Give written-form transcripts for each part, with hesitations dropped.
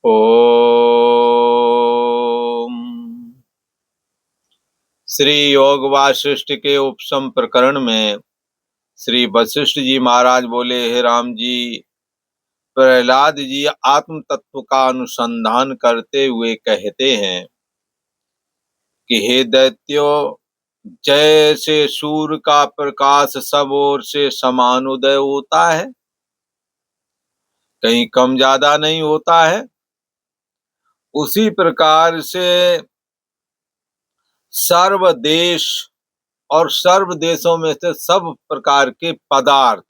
ओम। श्री योग वासिष्ठ के उपसम प्रकरण में श्री वशिष्ठ जी महाराज बोले, हे राम जी, प्रहलाद जी आत्म तत्व का अनुसंधान करते हुए कहते हैं कि हे दैत्यों, जैसे सूर्य का प्रकाश सब ओर से समान उदय होता है, कहीं कम ज्यादा नहीं होता है, उसी प्रकार से सर्व देश और सर्व देशों में से सब प्रकार के पदार्थ,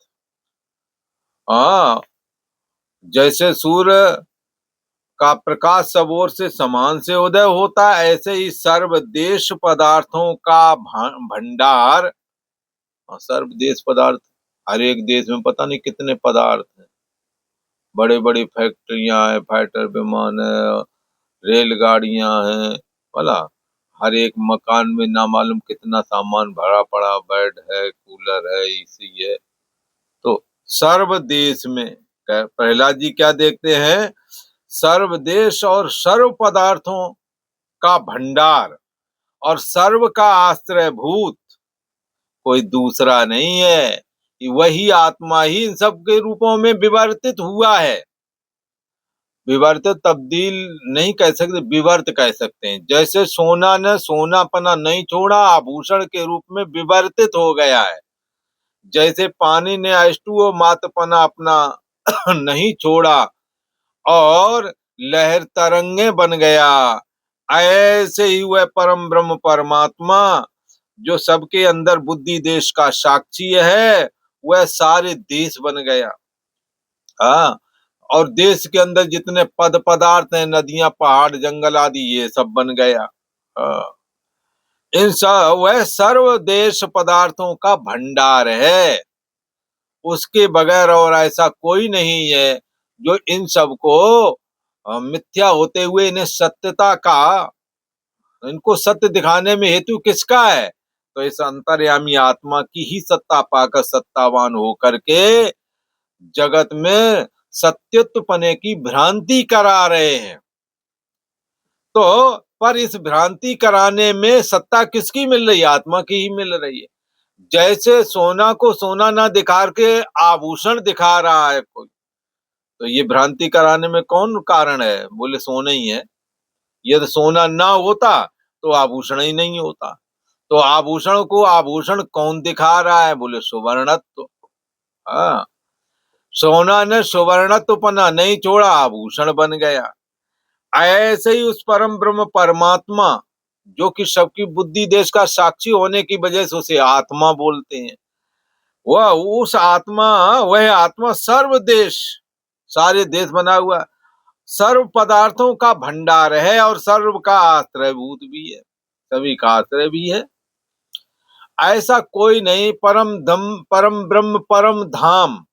हाँ, जैसे सूर्य का प्रकाश सब ओर से समान से उदय होता है, ऐसे ही सर्व देश पदार्थों का भंडार। सर्व देश पदार्थ, हर एक देश में पता नहीं कितने पदार्थ हैं, बड़े बड़ी फैक्ट्रियां हैं, फाइटर विमान है, रेलगाड़ियां हैं, बोला, हर एक मकान में ना मालूम कितना सामान भरा पड़ा, बेड है, कूलर है, एसी है। तो सर्व देश में प्रहलाद जी क्या देखते हैं? सर्व देश और सर्व पदार्थों का भंडार और सर्व का आश्रयभूत कोई दूसरा नहीं है, वही आत्मा ही इन सब के रूपों में विवर्तित हुआ है। विवर्तित तब्दील नहीं कह सकते, विवर्त कह सकते हैं। जैसे सोना ने सोनापना नहीं छोड़ा, आभूषण के रूप में विवर्तित हो गया है। जैसे पानी ने अष्टुओ मातपना अपना नहीं छोड़ा और लहर तरंगे बन गया, ऐसे ही वह परम ब्रह्म परमात्मा जो सबके अंदर बुद्धि देश का साक्षी है, वह सारे देश बन गया। हाँ, और देश के अंदर जितने पद पदार्थ हैं, नदियां, पहाड़, जंगल आदि, ये सब बन गया। हाँ, इन सब वह सर्व देश पदार्थों का भंडार है। उसके बगैर और ऐसा कोई नहीं है जो इन सब को मिथ्या होते हुए इन्हें सत्यता का, इनको सत्य दिखाने में हेतु किसका है? तो इस अंतर्यामी आत्मा की ही सत्ता पाकर सत्तावान होकर के जगत में सत्यत्व पने की भ्रांति करा रहे हैं। तो पर इस भ्रांति कराने में सत्ता किसकी मिल रही है? आत्मा की ही मिल रही है। जैसे सोना को सोना ना दिखा के आभूषण दिखा रहा है कोई, तो ये भ्रांति कराने में कौन कारण है? बोले सोना ही है। यदि सोना ना होता तो आभूषण ही नहीं होता। तो आभूषण को आभूषण कौन दिखा रहा है? बोले सुवर्णत्व। हाँ, सोना ने सुवर्णत्वपना नहीं छोड़ा, आभूषण बन गया। ऐसे ही उस परम ब्रह्म परमात्मा जो कि सबकी बुद्धि देश का साक्षी होने की वजह से उसे आत्मा बोलते हैं, वह उस आत्मा, वह आत्मा सर्व देश, सारे देश बना हुआ, सर्व पदार्थों का भंडार है और सर्व का आश्रयभूत भी है, सभी का आश्रय भी है। ऐसा कोई नहीं। परम धम, परम ब्रह्म, परम धाम,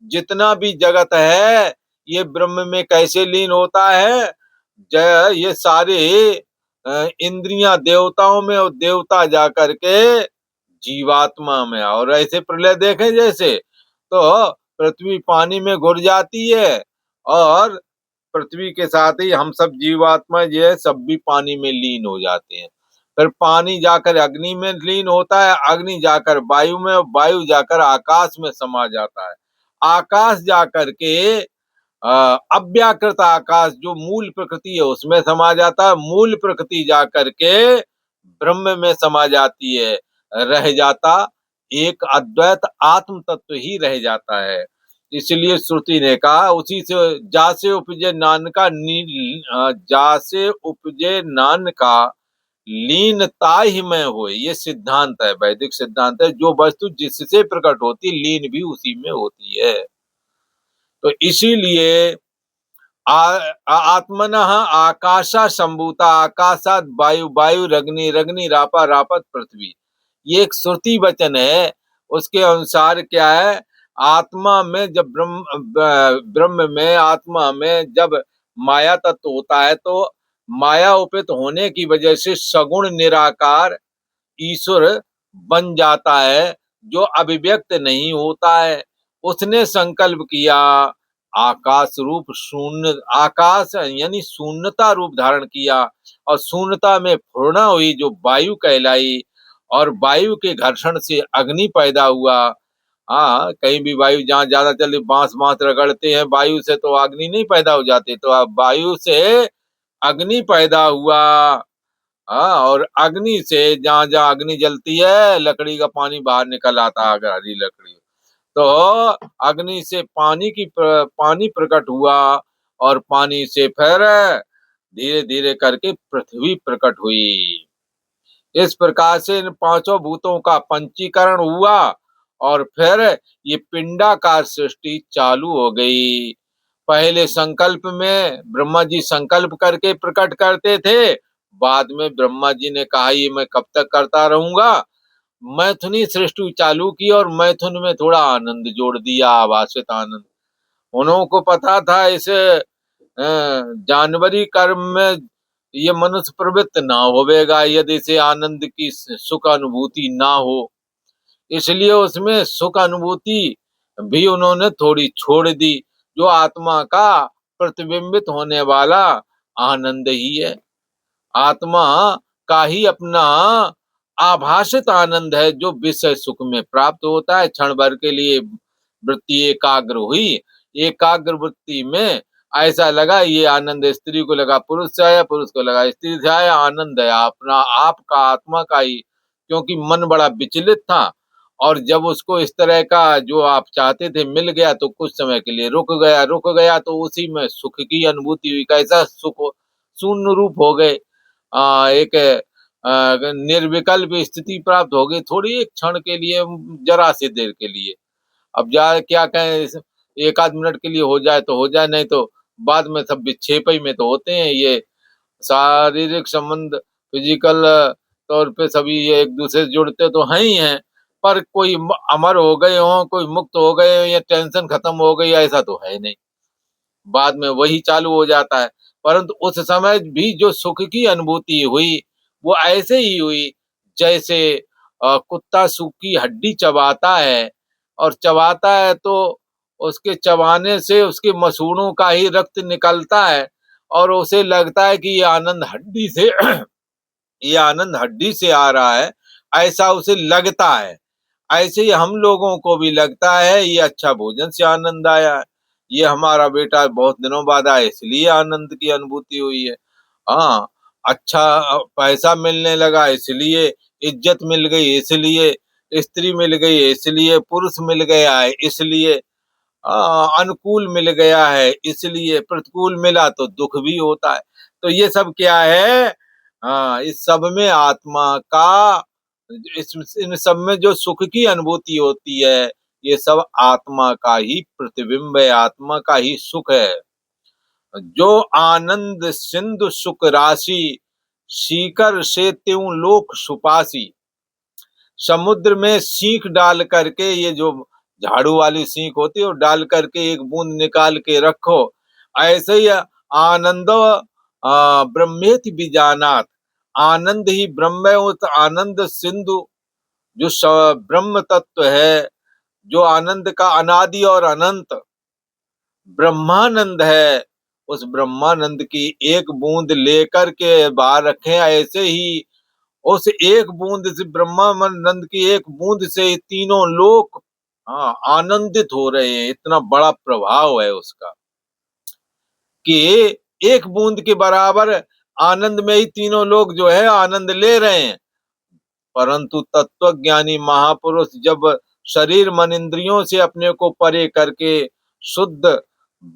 जितना भी जगत है ये ब्रह्म में कैसे लीन होता है? ये सारे इंद्रियां देवताओं में और देवता जाकर के जीवात्मा में। और ऐसे प्रलय देखें जैसे, तो पृथ्वी पानी में घुल जाती है और पृथ्वी के साथ ही हम सब जीवात्मा जो है सब भी पानी में लीन हो जाते हैं। फिर पानी जाकर अग्नि में लीन होता है, अग्नि जाकर वायु में, वायु जाकर आकाश में समा जाता है, आकाश जाकर के अव्याकृत आकाश जो मूल प्रकृति है उसमें समा जाता है, मूल प्रकृति जाकर के ब्रह्म में समा जाती है, रह जाता एक अद्वैत आत्म तत्व ही रह जाता है। इसलिए श्रुति ने कहा, उसी से जासे उपजे नान का जासे उपजे नान का लीनता ही में हो, ये सिद्धांत है, वैदिक सिद्धांत है। जो वस्तु जिससे प्रकट होती, लीन भी उसी में होती है। तो इसीलिए आत्मनः आकाशा संभूता, आकाशात वायु, वायु रग्नि, रग्नि रापा, रापत पृथ्वी, ये एक श्रुति वचन है। उसके अनुसार क्या है? आत्मा में जब ब्रह्म में, आत्मा में जब माया तत्व होता है तो माया उपित होने की वजह से सगुण निराकार ईश्वर बन जाता है, जो अभिव्यक्त नहीं होता है। उसने संकल्प किया आकाश रूप शून्य, आकाश यानी शून्यता रूप धारण किया, और शून्यता में पूर्णा हुई जो वायु कहलाई, और वायु के घर्षण से अग्नि पैदा हुआ। हाँ, कहीं भी वायु जहाँ ज्यादा चले, बांस बांस रगड़ते हैं वायु से तो अग्नि नहीं पैदा हो जाती, तो अब वायु से अग्नि पैदा हुआ। हाँ, और अग्नि से जहाँ जहाँ अग्नि जलती है लकड़ी का पानी बाहर निकल आता है, अगर हरी लकड़ी, तो अग्नि से पानी प्रकट हुआ, और पानी से फिर धीरे धीरे करके पृथ्वी प्रकट हुई। इस प्रकार से इन पांचों भूतों का पंचीकरण हुआ, और फिर ये पिंडाकार सृष्टि चालू हो गई। पहले संकल्प में ब्रह्मा जी संकल्प करके प्रकट करते थे, बाद में ब्रह्मा जी ने कहा ये मैं कब तक करता रहूंगा, मैथुनी सृष्टि चालू की, और मैथुन में थोड़ा आनंद जोड़ दिया, आभासित आनंद। उनको पता था इसे जानवरी कर्म में ये मनुष्य प्रवृत्त ना होवेगा यदि इसे आनंद की सुख अनुभूति ना हो, इसलिए उसमें सुख अनुभूति भी उन्होंने थोड़ी छोड़ दी, जो आत्मा का प्रतिबिंबित होने वाला आनंद ही है। आत्मा का ही अपना आभासित आनंद है, जो विषय सुख में प्राप्त होता है। क्षण भर के लिए वृत्ति एकाग्र हुई, एकाग्र वृत्ति में ऐसा लगा ये आनंद, स्त्री को लगा पुरुष से आया, पुरुष को लगा स्त्री से आया, आनंद है अपना आपका आत्मा का ही, क्योंकि मन बड़ा विचलित था। और जब उसको इस तरह का जो आप चाहते थे मिल गया, तो कुछ समय के लिए रुक गया, तो उसी में सुख की अनुभूति हुई। कैसा सुख, शून्य रूप हो गए, एक निर्विकल्प स्थिति प्राप्त हो गई, थोड़ी एक क्षण के लिए, जरा सी देर के लिए। अब जा क्या कहें, एक आध मिनट के लिए हो जाए तो हो जाए, नहीं तो बाद में सब विक्षेप ही में तो होते हैं। ये शारीरिक संबंध, फिजिकल तौर पे सभी ये एक दूसरे से जुड़ते तो हैं ही हैं, पर कोई अमर हो गए हो, कोई मुक्त हो गए हो, या टेंशन खत्म हो गई, ऐसा तो है नहीं। बाद में वही चालू हो जाता है। परंतु उस समय भी जो सुख की अनुभूति हुई, वो ऐसे ही हुई जैसे कुत्ता सूखी हड्डी चबाता है, और चबाता है तो उसके चबाने से उसके मसूड़ों का ही रक्त निकलता है, और उसे लगता है कि ये आनंद हड्डी से ये आनंद हड्डी से आ रहा है, ऐसा उसे लगता है। ऐसे ही हम लोगों को भी लगता है ये अच्छा भोजन से आनंद आया है, ये हमारा बेटा बहुत दिनों बाद आया इसलिए आनंद की अनुभूति हुई है। हाँ, अच्छा पैसा मिलने लगा इसलिए, इज्जत मिल गई इसलिए, स्त्री मिल गई इसलिए, पुरुष मिल गया है इसलिए, अनुकूल मिल गया है इसलिए, प्रतिकूल मिला तो दुख भी होता है। तो ये सब क्या है, इस सब में आत्मा का, इन सब में जो सुख की अनुभूति होती है, ये सब आत्मा का ही प्रतिबिंब है, आत्मा का ही सुख है। जो आनंद सिंधु सुख राशि, सीकर से त्यों लोक सुपासी। समुद्र में सीख डाल करके, ये जो झाड़ू वाली सीख होती है, वो डाल करके एक बूंद निकाल के रखो, ऐसे ही आनंदो ब्रह्मेति बीजानात, आनंद ही ब्रह्म है। उस आनंद सिंधु जो ब्रह्म तत्व है, जो आनंद का अनादि और अनंत ब्रह्मानंद है, उस ब्रह्मानंद की एक बूंद लेकर के बाहर रखें। ऐसे ही उस एक बूंद से, ब्रह्मानंद की एक बूंद से तीनों लोक आनंदित हो रहे हैं। इतना बड़ा प्रभाव है उसका कि एक बूंद के बराबर आनंद में ही तीनों लोग जो है आनंद ले रहे हैं। परंतु तत्वज्ञानी महापुरुष जब शरीर मन इंद्रियों से अपने को परे करके शुद्ध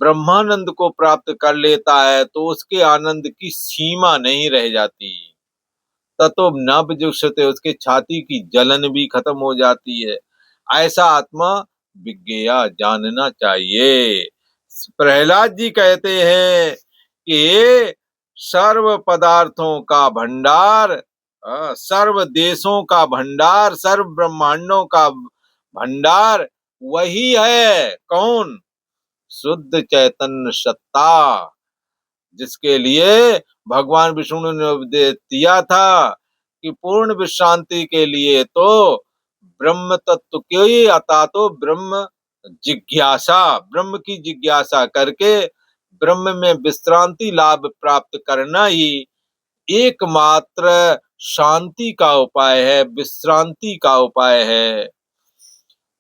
ब्रह्मानंद को प्राप्त कर लेता है, तो उसके आनंद की सीमा नहीं रह जाती। ततो न विजुषते, उसके छाती की जलन भी खत्म हो जाती है। ऐसा आत्मा विज्ञेया, जानना चाहिए। प्रहलाद जी कहते हैं कि सर्व पदार्थों का भंडार, सर्व देशों का भंडार, सर्व ब्रह्मांडों का भंडार वही है। कौन? शुद्ध चैतन्य सत्ता, जिसके लिए भगवान विष्णु ने उपदेश दिया था कि पूर्ण विश्रांति के लिए तो ब्रह्म तत्व के ही, अता तो ब्रह्म जिज्ञासा, ब्रह्म की जिज्ञासा करके ब्रह्म में विश्रांति लाभ प्राप्त करना ही एकमात्र शांति का उपाय है, विश्रांति का उपाय है।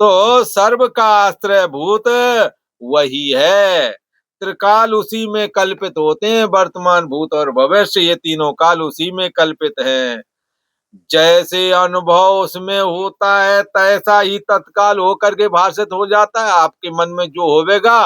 तो सर्व का आश्रय भूत वही है। त्रिकाल उसी में कल्पित होते हैं, वर्तमान, भूत और भविष्य, ये तीनों काल उसी में कल्पित हैं। जैसे अनुभव उसमें होता है तैसा ही तत्काल होकर के भाषित हो जाता है। आपके मन में जो होवेगा,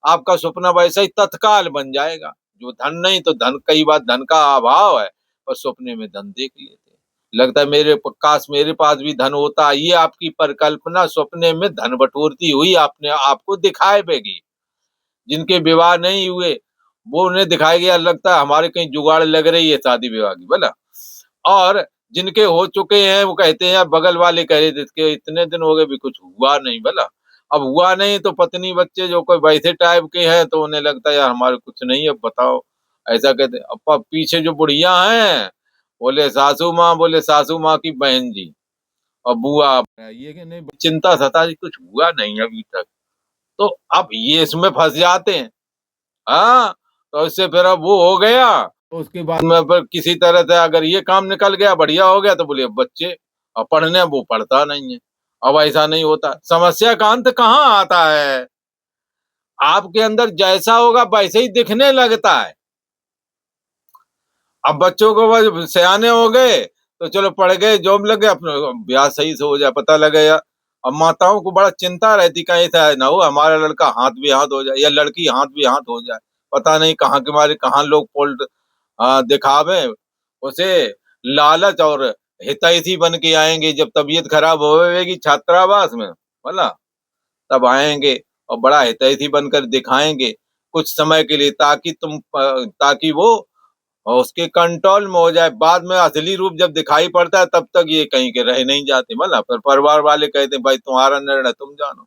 आपका सपना वैसा ही तत्काल बन जाएगा। जो धन नहीं, तो धन, कई बार धन का अभाव है और सपने में धन देख लेते हैं, लगता है मेरे काश मेरे पास भी धन होता। ये आपकी परिकल्पना सपने में धन बटोरती हुई आपने आपको दिखाई देगी। जिनके विवाह नहीं हुए वो उन्हें दिखाई गया, लगता है हमारे कहीं जुगाड़ लग रही है शादी विवाह की, बोला। और जिनके हो चुके हैं वो कहते हैं, यार बगल वाले कह रहे थे कि इतने दिन हो गए भी कुछ हुआ नहीं, बोला। अब हुआ नहीं तो पत्नी बच्चे जो कोई वैसे टाइप के हैं तो उन्हें लगता है यार हमारे कुछ नहीं, अब बताओ। ऐसा कहते। अब पीछे जो बुढ़िया हैं, बोले सासू माँ की बहन जी और बुआ, ये कि नहीं चिंता सता जी कुछ हुआ नहीं अभी तक। तो अब ये इसमें फंस जाते हैं। हाँ, तो इससे फिर अब वो हो गया तो उसके बाद में फिर किसी तरह से अगर ये काम निकल गया, बढ़िया हो गया, तो बोलिए बच्चे और पढ़ने, वो पढ़ता नहीं है। अब ऐसा नहीं होता। समस्या का अंत कहाँ आता है? आपके अंदर जैसा होगा वैसे ही दिखने लगता है। अब बच्चों को बस सयाने हो गए तो चलो पढ़ गए, जॉब लग गए, अपना ब्याह सही से हो जाए, पता लगे यार। अब माताओं को बड़ा चिंता रहती, कहीं ऐसा ना हो हमारा लड़का हाथ भी हाथ हो जाए या लड़की हाथ भी हाथ हो जाए। पता नहीं कहाँ के मारे कहाँ लोग पोल्ट दिखावे उसे, लालच और हितैषी बन के आएंगे। जब तबीयत खराब होगी छात्रावास में, बोला, तब आएंगे और बड़ा हितैषी बनकर दिखाएंगे कुछ समय के लिए, ताकि वो और उसके कंट्रोल में हो जाए। बाद में असली रूप जब दिखाई पड़ता है तब तक ये कहीं के रह नहीं जाते, मतलब फिर परिवार वाले कहते हैं भाई तुम्हारा निर्णय तुम जानो।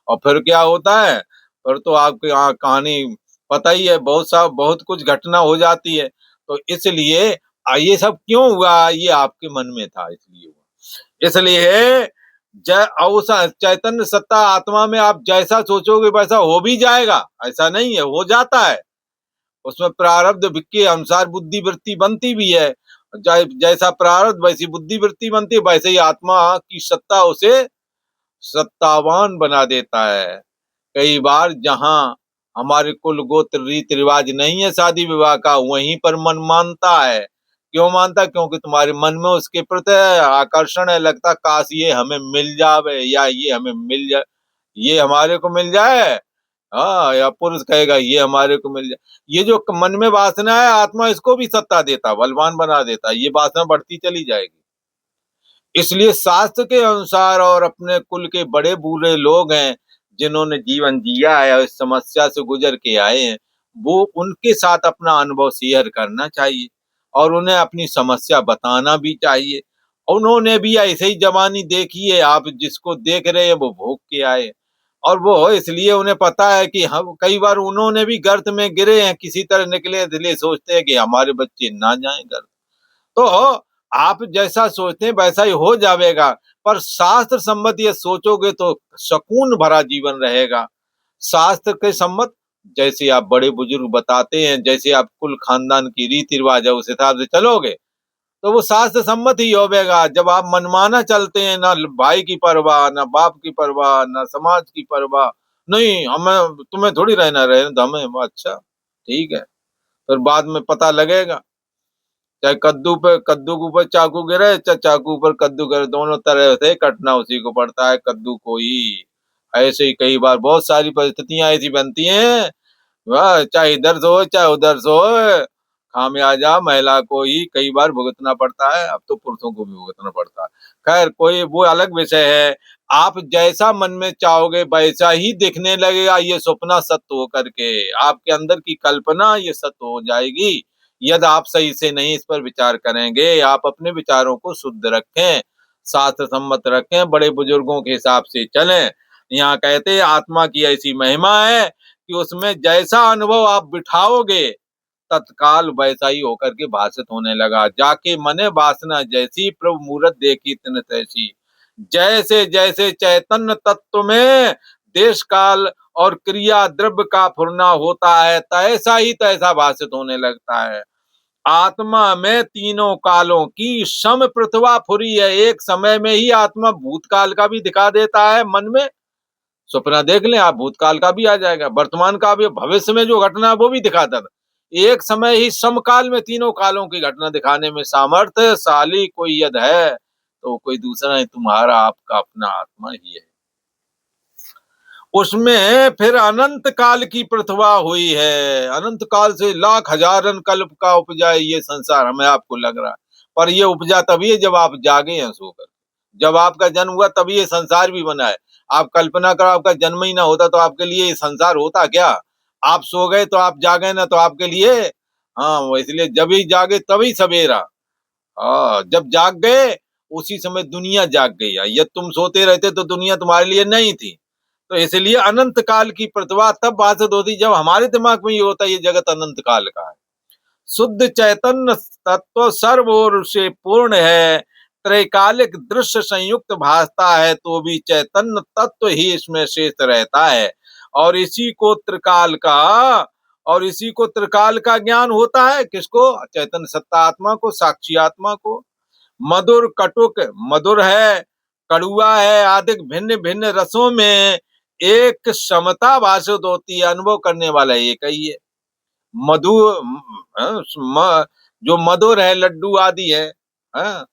और फिर क्या होता है, फिर तो आपके यहाँ कहानी पता ही है, बहुत कुछ घटना हो जाती है। तो इसलिए ये सब क्यों हुआ, ये आपके मन में था इसलिए हुआ। इसलिए जय उस चैतन्य सत्ता आत्मा में आप जैसा सोचोगे वैसा हो भी जाएगा, ऐसा नहीं है, हो जाता है। उसमें प्रारब्ध के अनुसार बुद्धि वृत्ति बनती भी है। जैसा प्रारब्ध वैसी बुद्धि वृत्ति बनती है, वैसे ही आत्मा की सत्ता उसे सत्तावान बना देता है। कई बार जहां हमारे कुल गोत्र रीति रिवाज नहीं है शादी विवाह का, वहीं पर मन मानता है। क्यों मानता है? क्योंकि तुम्हारे मन में उसके प्रति आकर्षण है, लगता काश ये हमें मिल जावे, या ये हमें मिल जाए, ये हमारे को मिल जाए। हाँ, या पुरुष कहेगा ये हमारे को मिल जाए। ये जो मन में वासना है, आत्मा इसको भी सत्ता देता, बलवान बना देता, ये वासना बढ़ती चली जाएगी। इसलिए शास्त्र के अनुसार और अपने कुल के बड़े बूढ़े लोग हैं जिन्होंने जीवन जिया है और इस समस्या से गुजर के आए हैं, वो उनके साथ अपना अनुभव शेयर करना चाहिए और उन्हें अपनी समस्या बताना भी चाहिए। उन्होंने भी ऐसे ही जवानी देखी है, आप जिसको देख रहे हैं वो भोग के आए। और वो इसलिए उन्हें पता है कि हम कई बार उन्होंने भी गर्त में गिरे हैं, किसी तरह निकले, इसलिए सोचते हैं कि हमारे बच्चे ना जाएं गर्त। तो आप जैसा सोचते हैं वैसा ही हो जाएगा, पर शास्त्र सम्मत ये सोचोगे तो सुकून भरा जीवन रहेगा। शास्त्र के सम्मत जैसे आप बड़े बुजुर्ग बताते हैं, जैसे आप कुल खानदान की रीति रिवाज है उस हिसाब से चलोगे तो वो शास्त्र सम्मत ही होगा। जब आप मनमाना चलते हैं, ना भाई की परवाह, ना बाप की परवाह, ना समाज की परवाह, नहीं हमें तुम्हें थोड़ी रहना, रहने दो हमें, अच्छा ठीक है। फिर बाद में पता लगेगा, चाहे कद्दू के ऊपर चाकू गिरे, चाहे चाकू पर कद्दू गिरे, दोनों तरह से कटना उसी को पड़ता है, कद्दू को ही। ऐसे ही कई बार बहुत सारी परिस्थितियां ऐसी बनती हैं, वाह, चाहे इधर से हो चाहे उधर से हो, खामियाजा महिला को ही कई बार भुगतना पड़ता है। अब तो पुरुषों को भी भुगतना पड़ता है। खैर, कोई वो अलग विषय है। आप जैसा मन में चाहोगे वैसा ही दिखने लगेगा, ये सपना सत्य हो करके आपके अंदर की कल्पना ये सत्य हो जाएगी। यदि आप सही से नहीं इस पर विचार करेंगे, आप अपने विचारों को शुद्ध रखें, शास्त्र सम्मत रखें, बड़े बुजुर्गों के हिसाब से चलें। यहाँ कहते हैं आत्मा की ऐसी महिमा है कि उसमें जैसा अनुभव आप बिठाओगे तत्काल वैसा ही होकर के भाषित होने लगा। जाके मने वासना जैसी, प्रभु मूरत देखी तिन तैसी। जैसे जैसे चैतन्य तत्व में देश काल और क्रिया द्रव्य का फुरना होता है, तैसा ही तैसा भाषित होने लगता है। आत्मा में तीनों कालों की सम प्रतिभा फुरी है। एक समय में ही आत्मा भूतकाल का भी दिखा देता है मन में। सपना देख लें आप, भूतकाल का भी आ जाएगा, वर्तमान का भी, भविष्य में जो घटना है वो भी दिखाता था। एक समय ही समकाल में तीनों कालों की घटना दिखाने में सामर्थ्यशाली कोई यदि है तो कोई दूसरा नहीं, तुम्हारा आपका अपना आत्मा ही है। उसमें फिर अनंत काल की प्रतिभा हुई है। अनंत काल से लाख हजारन कल्प का उपजा है ये संसार, हमें आपको लग रहा है, पर ये उपजा तभी है जब आप जागे हैं सोकर। जब आपका जन्म हुआ तभी ये संसार भी बना है। आप कल्पना करो आपका जन्म ही ना होता तो आपके लिए ये संसार होता क्या? आप सो गए तो आप जागे ना तो आपके लिए, हाँ वो इसलिए जब ही जागे तभी सवेरा। हाँ, जब जाग गए उसी समय दुनिया जाग गई। ये तुम सोते रहते तो दुनिया तुम्हारे लिए नहीं थी। तो इसलिए अनंत काल की प्रतिभा तब भाषित होती जब हमारे दिमाग में ये होता है ये जगत अनंत काल का है। शुद्ध चैतन्य तत्व सर्व ओर से पूर्ण है, त्रैकालिक दृश्य संयुक्त भासता है तो भी चैतन्य तत्व ही इसमें शेष रहता है। और इसी को त्रिकाल का, और इसी को त्रिकाल का ज्ञान होता है। किसको? चैतन्य सत्ता आत्मा को, साक्षी आत्मा को। मधुर कटुक, मधुर है, कड़ुआ है, आदि भिन्न भिन्न रसों में एक समता भाषित होती है। अनुभव करने वाला एक ही है। मधु जो मधुर है, लड्डू आदि है, हाँ,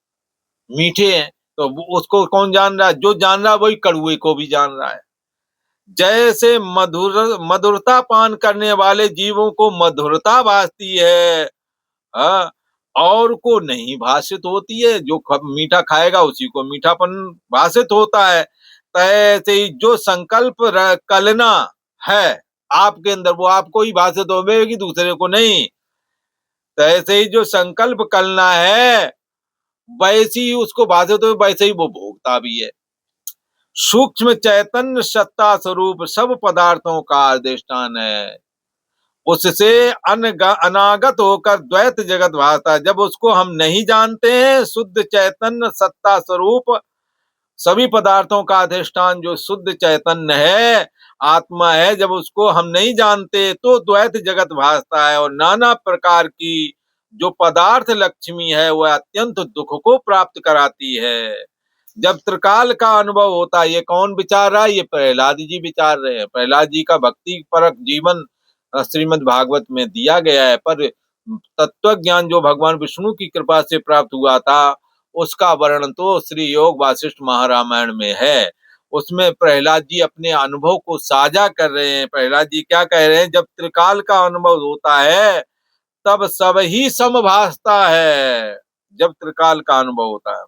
मीठे हैं, तो उसको कौन जान रहा है? जो जान रहा है वही कड़ुए को भी जान रहा है। जैसे मधुरता पान करने वाले जीवों को मधुरता भासती है, हाँ, और को नहीं भाषित होती है। जो मीठा खाएगा उसी को मीठापन भाषित होता है। तैसे ही जो संकल्प कलना है आपके अंदर वो आपको ही भाषित होगी, दूसरे को नहीं। तैसे ही जो संकल्प कलना है वैसी ही उसको भाषित हो, वैसे ही वो भोगता भी है। सूक्ष्म चैतन्य सत्ता स्वरूप सब पदार्थों का अधिष्ठान है। उससे अनागत होकर द्वैत जगत भासता है। जब उसको हम नहीं जानते हैं, शुद्ध चैतन्य सत्ता स्वरूप सभी पदार्थों का अधिष्ठान जो शुद्ध चैतन्य है, आत्मा है, जब उसको हम नहीं जानते तो द्वैत जगत भासता है। और नाना प्रकार की जो पदार्थ लक्ष्मी है वह अत्यंत दुख को प्राप्त कराती है। जब त्रिकाल का अनुभव होता है, ये कौन विचार रहा है? ये प्रहलाद जी विचार रहे हैं। प्रहलाद जी का भक्ति परक जीवन श्रीमद् भागवत में दिया गया है, पर तत्व ज्ञान जो भगवान विष्णु की कृपा से प्राप्त हुआ था उसका वर्णन तो श्री योग वासिष्ठ महारामायण में है। उसमें प्रहलाद जी अपने अनुभव को साझा कर रहे हैं। प्रहलाद जी क्या कह रहे हैं? जब त्रिकाल का अनुभव होता है तब सब ही समभासता है। जब त्रिकाल का अनुभव होता है,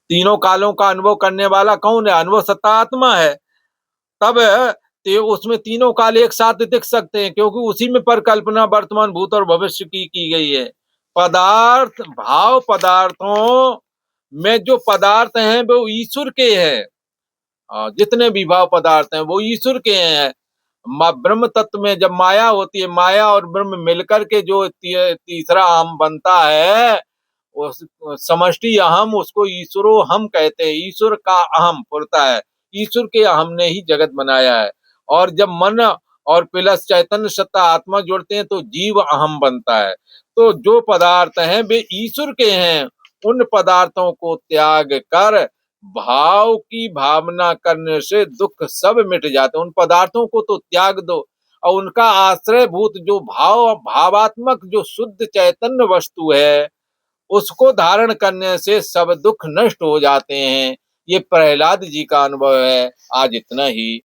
तीनों कालों का अनुभव करने वाला कौन है? अनुभव सत्ता आत्मा है। तब उसमें तीनों काल एक साथ दिख सकते हैं, क्योंकि उसी में परिकल्पना वर्तमान भूत और भविष्य की गई है। पदार्थ भाव पदार्थों में जो पदार्थ हैं वो ईश्वर के हैं। जितने भी भाव पदार्थ हैं वो ईश्वर के हैं। ब्रह्म तत्व में जब माया होती है, माया और ब्रह्म मिलकर के जो तीसरा अहम बनता है, उस समष्टि अहम, उसको ईश्वरो हम कहते हैं। ईश्वर का अहम फुरता है, ईश्वर के अहम ने ही जगत बनाया है। और जब मन और प्लस चैतन्य सत्ता आत्मा जुड़ते हैं तो जीव अहम बनता है। तो जो पदार्थ हैं वे ईश्वर के हैं। उन पदार्थों को त्याग कर भाव की भावना करने से दुख सब मिट जाते हैं। उन पदार्थों को तो त्याग दो और उनका आश्रय भूत जो भावात्मक जो शुद्ध चैतन्य वस्तु है उसको धारण करने से सब दुख नष्ट हो जाते हैं। ये प्रहलाद जी का अनुभव है। आज इतना ही।